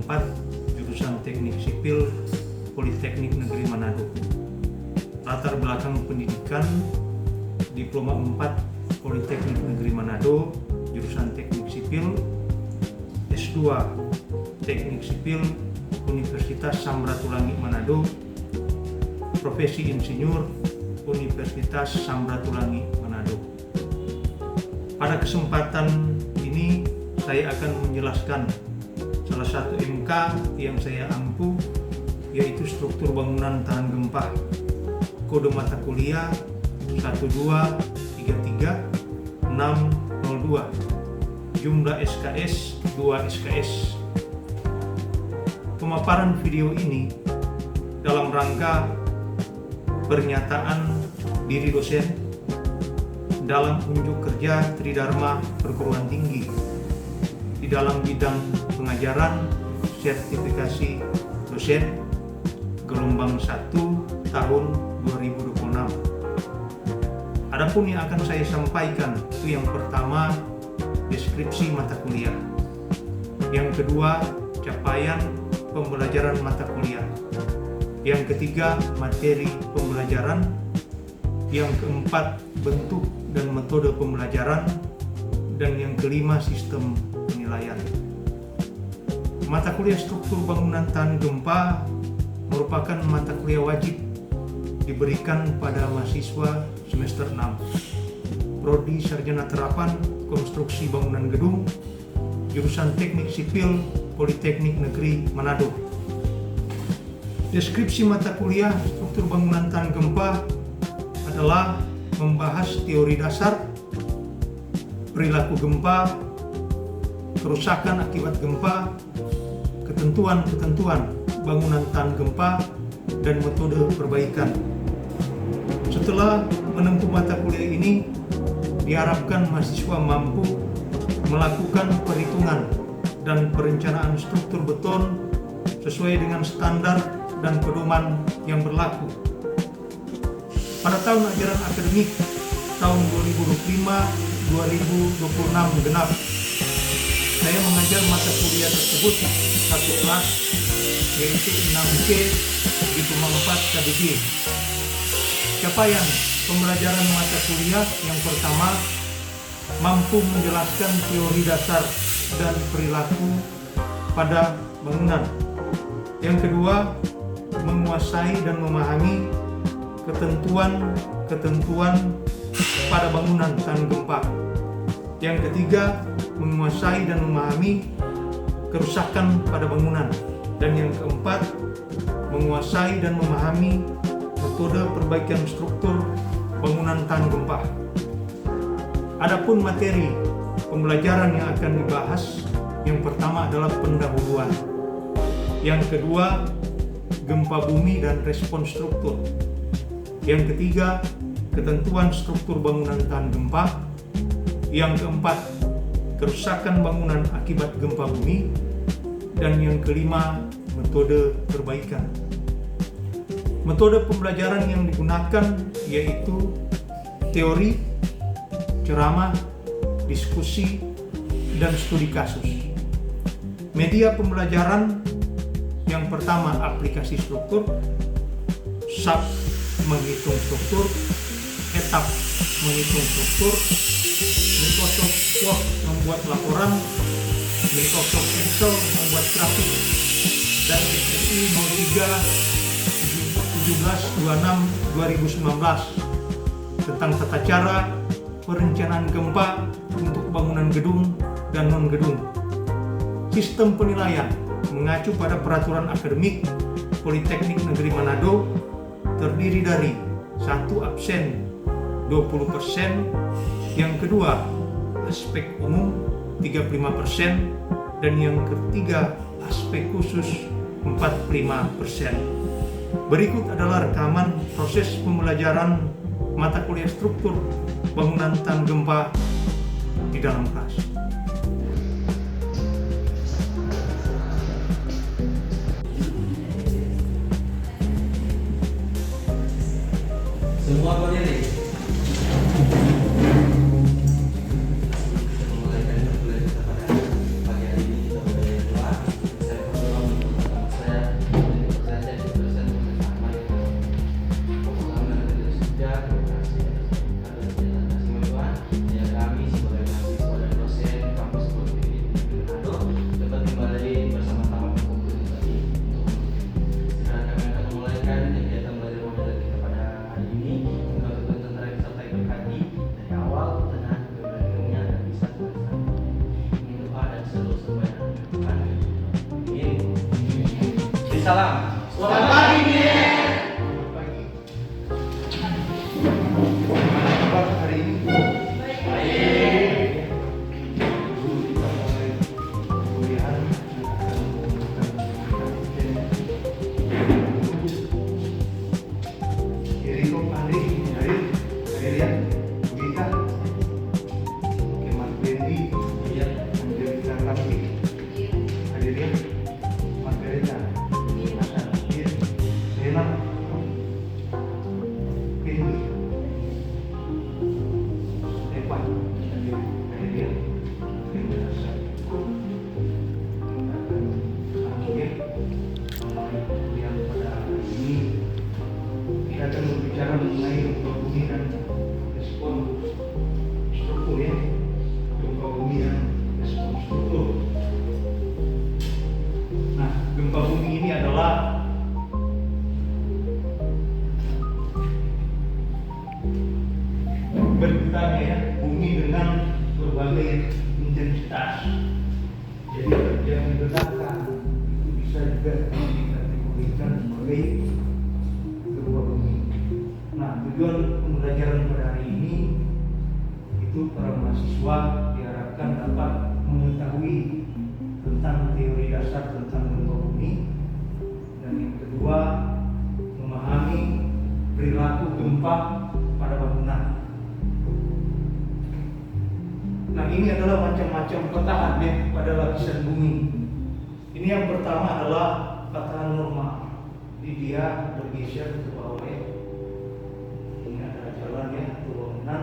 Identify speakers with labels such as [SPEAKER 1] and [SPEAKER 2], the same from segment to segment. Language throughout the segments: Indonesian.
[SPEAKER 1] 4 jurusan Teknik Sipil Politeknik Negeri Manado. Latar belakang pendidikan Diploma 4 Politeknik Negeri Manado, jurusan Teknik Sipil, S2 Teknik Sipil Universitas Samratulangi Manado, profesi insinyur Universitas Samratulangi Manado. Pada kesempatan ini saya akan menjelaskan salah satu MK yang saya ampu, yaitu struktur bangunan tahan gempa. Kode mata kuliah 1233602. Jumlah SKS 2 SKS. Pemaparan video ini dalam rangka pernyataan diri dosen dalam unjuk kerja Tridharma Perguruan Tinggi di dalam bidang pengajaran sertifikasi dosen gelombang 1 tahun 2026. Adapun yang akan saya sampaikan itu yang pertama, deskripsi mata kuliah. Yang kedua, capaian pembelajaran mata kuliah. Yang ketiga, materi pembelajaran. Yang keempat, bentuk dan metode pembelajaran. Dan yang kelima, sistem penilaian. Mata kuliah struktur bangunan tahan gempa merupakan mata kuliah wajib diberikan pada mahasiswa semester 6 Prodi Sarjana Terapan Konstruksi Bangunan Gedung, jurusan Teknik Sipil Politeknik Negeri Manado. Deskripsi mata kuliah struktur bangunan tahan gempa adalah membahas teori dasar, perilaku gempa, kerusakan akibat gempa, ketentuan-ketentuan bangunan tahan gempa, dan metode perbaikan. Setelah menempuh mata kuliah ini, diharapkan mahasiswa mampu melakukan perhitungan dan perencanaan struktur beton sesuai dengan standar dan pedoman yang berlaku. Pada tahun ajaran akademik tahun 2025-2026 genap, saya mengajar mata kuliah tersebut satu kelas, yaitu 6C Diploma 4 KBG. Capaian pembelajaran mata kuliah yang pertama, mampu menjelaskan teori dasar dan perilaku pada bangunan. Yang kedua, menguasai dan memahami ketentuan-ketentuan pada bangunan tahan gempa. Yang ketiga, menguasai dan memahami kerusakan pada bangunan. Dan yang keempat, menguasai dan memahami metode perbaikan struktur bangunan tahan gempa. Adapun materi pembelajaran yang akan dibahas, yang pertama adalah pendahuluan. Yang kedua, gempa bumi dan respon struktur. Yang ketiga, ketentuan struktur bangunan tahan gempa. Yang keempat, kerusakan bangunan akibat gempa bumi. Dan yang kelima, metode perbaikan. Metode pembelajaran yang digunakan yaitu teori, ceramah, diskusi, dan studi kasus. Media pembelajaran yang pertama, aplikasi struktur, SAP menghitung struktur, etap menghitung struktur, Microsoft Word membuat laporan, Microsoft Excel membuat grafik, dan SSI 03/17/26/2019 tentang tata cara perencanaan gempa untuk bangunan gedung dan non-gedung. Sistem penilaian mengacu pada peraturan akademik Politeknik Negeri Manado, terdiri dari 1 absen 20%, yang kedua aspek umum 35%, dan yang ketiga aspek khusus 45%. Berikut adalah rekaman proses pembelajaran mata kuliah struktur bangunan tahan gempa di dalam kelas.
[SPEAKER 2] Semua berdiri. Memulai kita pada pagi hari ini kita belajar doa. Saya berdoa Salam.
[SPEAKER 3] Selamat pagi, Nek.
[SPEAKER 1] Selamat pagi. Gimana kabar hari ini?
[SPEAKER 3] Baik.
[SPEAKER 1] Dulu kita mulai kuliahan akan menggunakan Eriko, Andi, hadir ya, Budita, Mas Bendi, Angelika Kampi, hadir ya, Mas Gerita, hadir, Lena, Bendi, Evan, hadir ya, terima kasih. Yang pada hari ini kita akan berbicara mengenai gempa bumi dan respon struktur ya, gempa bumi dan respon struktur. Nah, gempa bumi ini adalah bentuknya ya, bumi dengan berbagai intensitas. Jadi yang diletakkan itu bisa juga dikategorikan sebagai gempa bumi. Nah, tujuan pembelajaran pada hari ini itu para mahasiswa diharapkan dapat mengetahui tentang teori dasar tentang gempa bumi, dan yang kedua memahami perilaku gempa pada bangunan. Nah, ini adalah macam-macam patahan ya pada lapisan bumi. Ini yang pertama adalah patahan normal. Jadi dia bergeser ke bawah ya. Ini ada jalan ya, atau bangunan.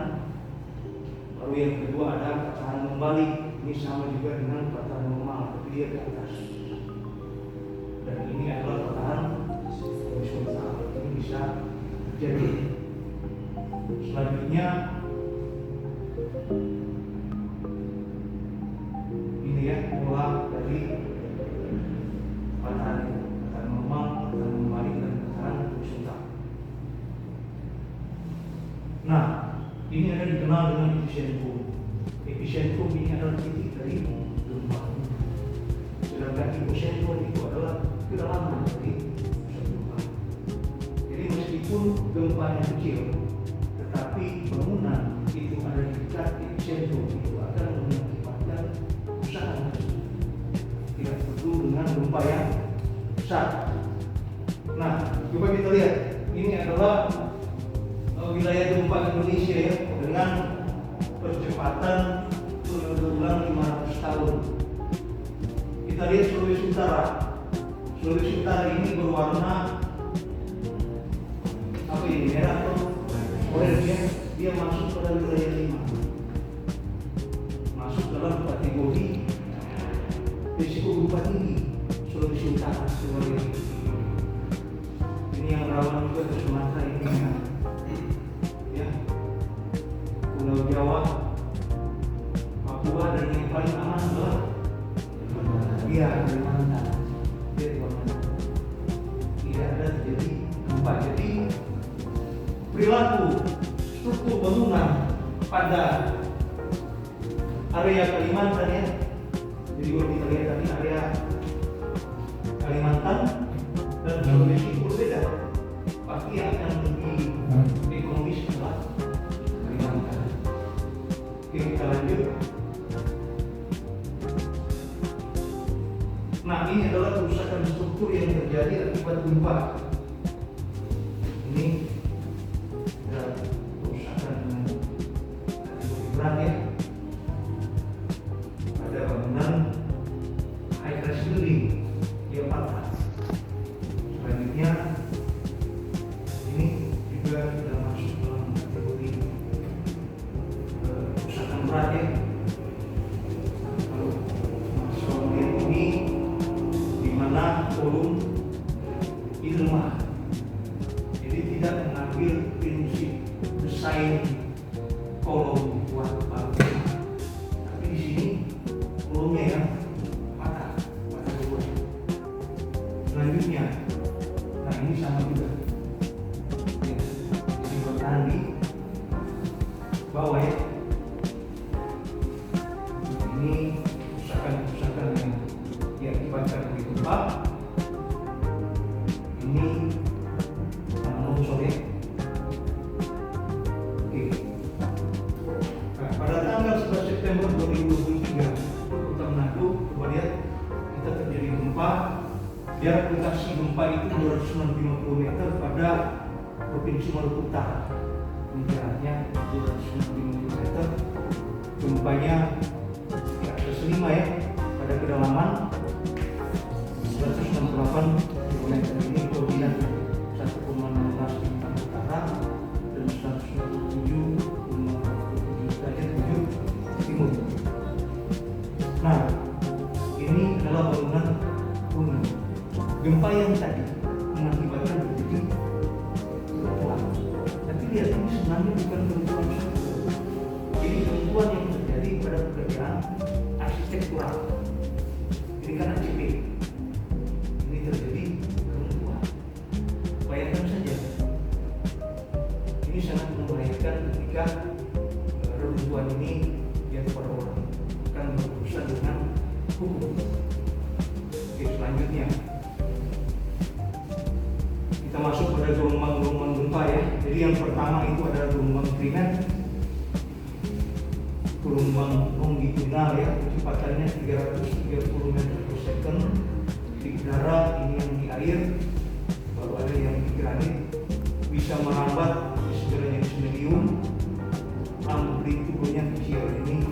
[SPEAKER 1] Lalu yang kedua ada patahan membalik. Ini sama juga dengan patahan normal, tapi dia ke atas. Dan ini adalah patahan horizontal. Ini bisa terjadi. Selanjutnya ini ya, pola dari patahan normal, patahan membalik, dan patahan horizontal. Nah, ini ada dikenal dengan epicentrum. Epicentrum ini adalah titik dari gempa. Sedangkan epicentrum itu adalah kedalaman dari pusat gempa. Jadi meskipun gempanya kecil, tetapi bangunan itu ada di dekat epicentrum itu akan mengakibatkan kerusakan. Tidak perlu dengan gempa yang besar. Nah, coba kita lihat. Ini adalah wilayah gempa Indonesia ya, dengan percepatan periode ulang 500 tahun. Kita lihat Sulawesi Utara. Sulawesi Utara ini berwarna apa ini, merah atau orange ya? Dia masuk pada wilayah 5. Masuk dalam kategori risiko gempa tinggi. Sulawesi Utara sebagai ini yang rawan juga ke Sumatera ini ya, Pulau Jawa, Papua, dan yang paling aman adalah Kalimantan. Tidak ada terjadi gempa. Jadi perilaku struktur bangunan pada area Kalimantan ya. Jadi kalau kita lihat tadi area Kalimantan dan Sulawesi berbeda. Pasti akan lebih ekonomis adalah Kalimantan. Oke, kita lanjut. Nah, ini adalah kerusakan struktur yang terjadi akibat gempa. Ini adalah kerusakan dengan kategori berat ya. Ada bangunan high rise building, dia patah. Selanjutnya ini juga sudah masuk dalam kategori kerusakan berat ya. Lalu masuk ini di mana kolom ini lemah. Jadi tidak mengambil prinsip desain kolom buat bangunan. Tapi di sini kolomnya yang patah dua. Selanjutnya, nah ini sama juga. Ya, jadi bertahan di bawah ya. Ini kerusakan yang diakibatkan oleh gempa. Jarak lokasi gempa itu 265 km pada Provinsi Maluku Utara. Ini jaraknya 265 km. Gempanya di atas 5 ya, pada kedalaman 168 km. Ini koordinat 1,16 lintang utara dan 167 derajat 7 timur. Nah, ini adalah bangunan kuning. Gempa yang tadi mengakibatkan terjadi runtuhan. Tapi lihat, ini sebenarnya bukan runtuhan saja. Ini runtuhan yang terjadi pada pekerjaan arsitektural. Ini kan ACP. Ini terjadi runtuhan. Bayangkan saja, ini sangat membahayakan ketika runtuhan ini jatuh pada orang, akan berurusan dengan hukum. Oke, selanjutnya kita masuk pada gelombang-gelombang gempa ya. Jadi yang pertama itu adalah gelombang primer, gelombang longitudinal ya, kecepatannya 330 meter per second di udara, ini yang di air, baru ada yang di granit, bisa merambat segera jadi medium, amplitudenya kecil. Ini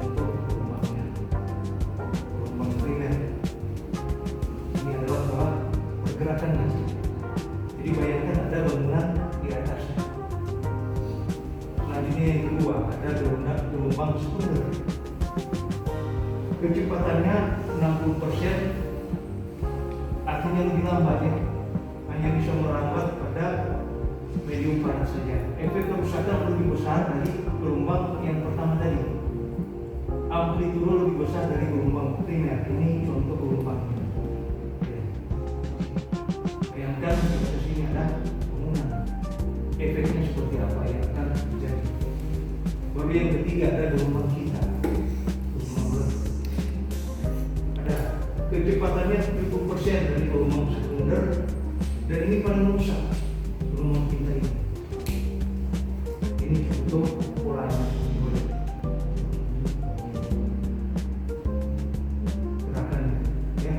[SPEAKER 1] untuk gelombangnya, gelombang primer. Ini adalah pergerakannya. Jadi bayangkan ada bangunan di atasnya. Selanjutnya yang kedua ada gelombang sekunder. Kecepatannya 60%, artinya lebih lambat ya, hanya bisa merambat pada medium panas saja. Efek kerusakan lebih besar dari gelombang yang pertama tadi. Amplitudo lebih besar dari gelombang primer. Ini contoh gelombangnya. Bayangkan di sini ada bangunan. Efeknya seperti apa yang akan terjadi. Baru yang ketiga ada gelombang kita. Ada kecepatannya 70% dari gelombang sekunder, dan ini paling rusak gelombang kita ini. Ini contoh polanya. Gerakannya ya.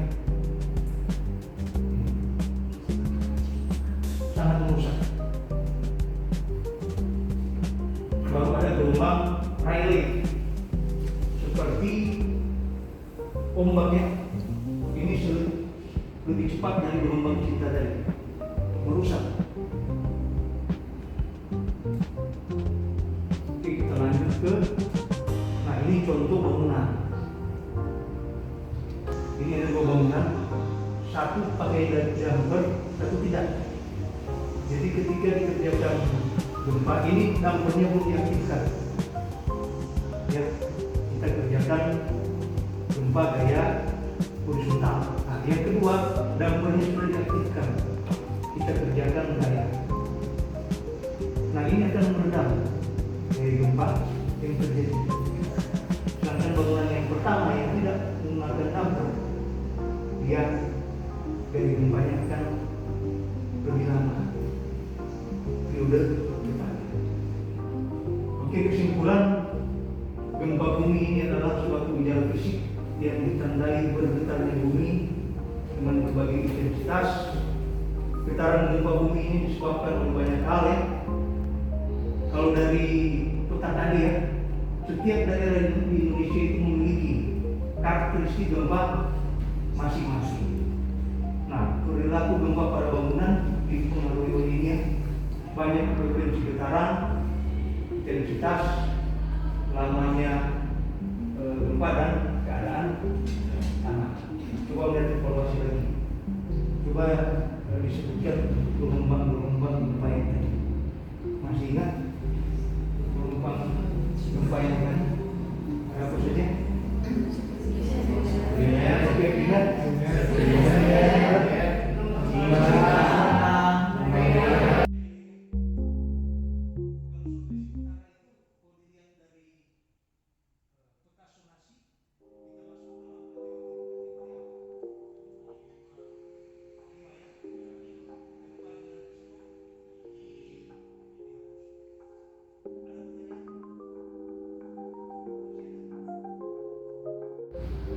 [SPEAKER 1] Sangat merusak. Baru ada gelombang Rayleigh, seperti ombaknya. Ini lebih cepat dari gelombang kita tadi, merusak. Oke, kita lanjut ke, nah ini contoh bangunan. Ini ada dua bangunan, satu pakai jumper, satu tidak. Jadi ketika dikerjakan gempa ini, dampernya belum diaktifkan. Ya, kita kerjakan gempa gaya horizontal. Nah, yang kedua, dampernya sudah diaktifkan. Kita kerjakan gaya. Nah, ini akan meredam dari gempa yang terjadi. Sedangkan bangunan yang pertama yang tidak menggunakan damper, dia dari gempanya akan lebih lama. Periode depannya. Oke, kesimpulan, gempa bumi ini adalah suatu gejala fisik yang ditandai bergetarnya bumi dengan berbagai intensitas. Getaran gempa bumi ini disebabkan oleh banyak hal ya. Kalau dari peta tadi ya, setiap daerah di Indonesia itu memiliki karakteristik gempa masing-masing. Nah, perilaku gempa pada bangunan dipengaruhi olehnya banyak frekuensi getaran, intensitas, lamanya gempa, dan keadaan tanah. Coba lihat evaluasi lagi. Coba disebutkan gelombang-gelombang gempa yang tadi. Masih ingat gelombang gempa yang tadi? Ada apa saja? Oke, ingat.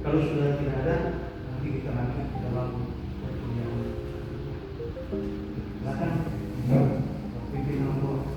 [SPEAKER 1] Kalau sudah tidak ada, nanti kita lanjut dalam Silakan pimpin nomor